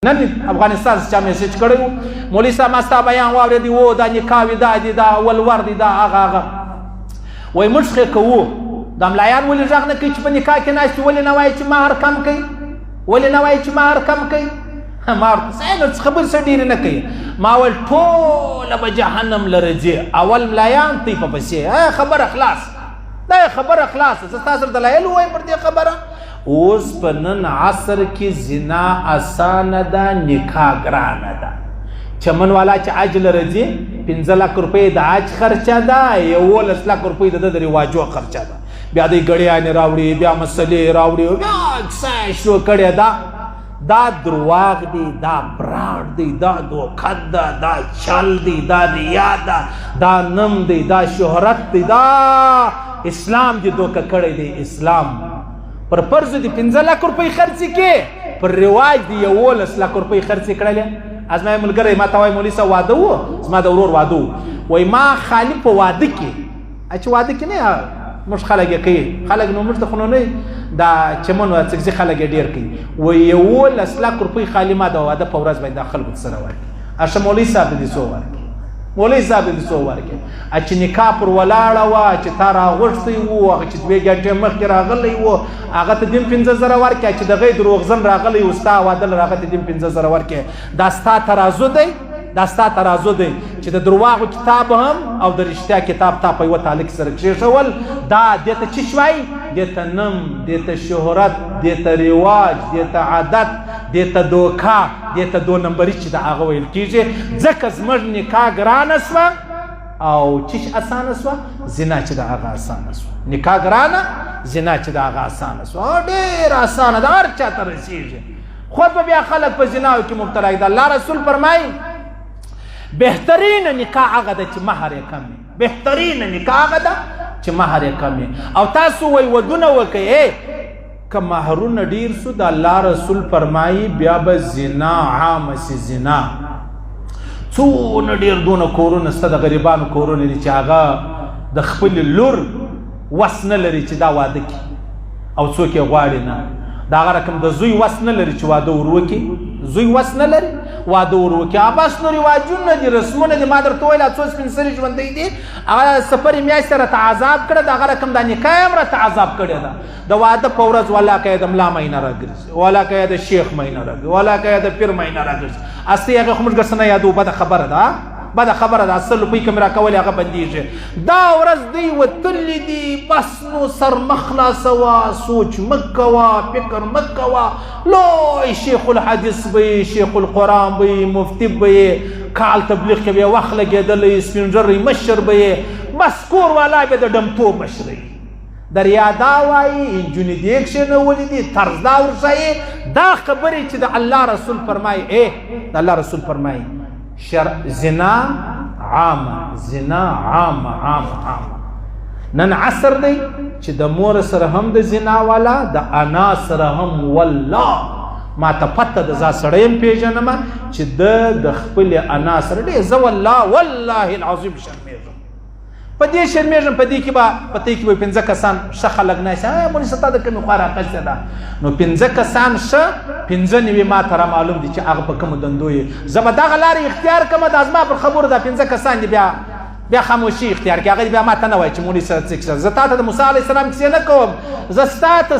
نن افغانستان څخه میسج کړی وو مولوي صاحب ما ستا بیان واورېدی و دا نکاح وي دا دي دا ولور دي دا هغه وایي موږ ښې کوو دا ملایان ولې غږ نه کوي چې په نکاح کې ناست ولې نه وایي چې مهر کم کوي ولې نه وایي چې مهر کم کوي ما ورته صحیح نو خبرې څه ډېرې نه کوي ما ویل ټوله به جهنم لره ځي اول ملایان تی په پسې خبره خلاص دا خبره خلاص زه ستا سره دلایل ووایم پر دې خبره اوس په نن عصر کې زنا اسانه ده نکاح ګرانه ده چمن والا چې حج لره ځي 15 لک روپۍ د حج خرچه ده 11 لک روپۍ د رواجو خرچه ده بیا د ګړیانې راوړي بیا مسلې راوړي بیا کیسه شروع کړې ده دا درواغ دی دا براډ دی دا دوکت ده دا چل دی دا ریا ده دا نم دی دا شهرت دی دا اسلام دی دوکه کړی دی اسلام پر فرض دی 15 لک روپۍ خرڅې کې پر رواج دی 11 لک روپۍ خرڅې کړلې از ما ملګری ما ته وایي مولوي صاحب واده و زما د ورور واده و وایي ما خالي په واده کې چې واده کې نه موږ خلک یې کوي خلک نو موږ ته خو نه دا چمن او څکزي خلک یې ډېر کوي وایي 11 لک روپۍ خالي ما د واده په ورځ باندې د خلکو سره ورکړي اشه مولوي صاحب دې څو ورکړي مولوي صاحب دې څو ورکړي چې نکاح پر ولاړه وه چې تا راغوښتی و هغه چې 2 ګنټې مخکې راغلی و هغه ته دې 15,000 ورکړي چې دغه یې دروغجن راغلی و ستا واده لره هغه ته دې 15,000 ورکړي دا ستا ترازو دی دا ستا ترازو دی چې د درواغو کتاب هم او د رښتیا کتاب تا په یوه تاله کې سره کښېښول دا دې ته څه شوی دې ته نم دې ته شهرت دې ته رواج دې ته عادت دې ته دوکه دې ته 2 نمبري چې د هغه ویل کېږي ځکه زموږ نکاح ګرانه شوه او چیش اسانه شوه زنا چې د هغه اسانه شوه نکاح ګرانه زنا چې د هغه اسانه شوه ډېر اسانه ده هر چا ته رسېږي خود به بیا خلک په زناو کې مبتلا دي الله رسول فرمایي بهترین نکاح هغه ده چې مهر یې کم وي بهترین نکاح هغه ده چې مهر یې کم وي او تاسو وایي ودونه وکئ که مهرونه ډیر سو د الله رسول فرمایي بیا به زنا عامه سي زنا څونه ډیر دونه کورونه سته د غریبانو کورونه دي چې هغه د خپل لور وس نه لري چې دا واده کړي او څوک یې غواړي نه دا هغه رقم د زوی وس نه لري چې واده ور وکړي زوی وس نه لري واده ور وکړي بس نو رواجونه دي رسمونه دي ما درته ویل څو سپین سرې ژوندی دي هغه سفرې میاشتې راته عذاب کړه د هغه رقم دا نکاح هم راته عذاب کړې ده د واده په ورځ والله که یې د ملا مینه راګرځي والله که یې د شیخ مینه راګرځي والله که یې د پیر مینه راګرځي اصلي هغه خو موږ ګرڅه نه یادو بده خبره ده بده خبره ده 100 روپۍ که مې راکولې هغه بندېږي دا ورځ دوی وتلي دي بس نو سر مه خلاصوه سوچ مه کوه فکر مه کوه لوی شیخ الحدیث به یې شیخ القرآن به یې مفتي به یې کال تبلیغ کې به یې وخت لګېدلی سپین ږیری مشر به یې بس کور والا به د ډمتوب مشري دریا دا وایي نجونې دې کښېنولي دي طرز دا ورښایي دا خبرې چې د الله رسول فرمایي د الله رسول فرمایي زنا عامه زنا عامه عامه عامه نن عصر دی چې د مور سره هم د زنا والا د انا سره هم والله ما ته پته د ځا سړی هم پېژنم چې د خپل انا سره ډېر زه والله العظیم شرمېږم په دې شرمېږم په دې کې به 15 کسان ښه خلک ناست مولوي صاحب تا د کومې خوا رااخیستې ده نو 15 کسان ښه 15 ما ته رامعلوم دي چې هغه په کومو دندو یې زه به دغه لارې اختیار کړم دا زما پر خبرو دا 15 کسان دي بیا خاموشي اختیار کړي هغه بیا ما ته نه وایي چې مولوي صاحب څه کیسه زه تا ته د موسی علیه السلام کیسې نه کوم زه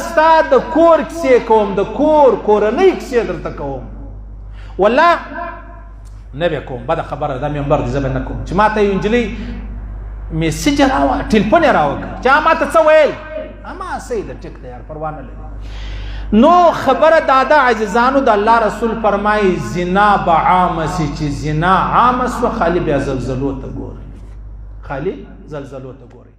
ستا د کور کیسې کوم د کورنۍ کیسې درته کوم والله نه بیا کوم بده خبره دا منبر دي زه به نه کوم چې ما ته یو نجلۍ میسج راوه ټلیفون یې راوکړ چې ما ته څه ویل ما صحیح ده ټیک ده یار پروا نه لري نو خبره دادا عزیزانو د الله رسول فرمایي زنا به عامه سي چې زنا عامه سوه خالي بیا زلزلو ته ګوري خالي زلزلو ته ګوري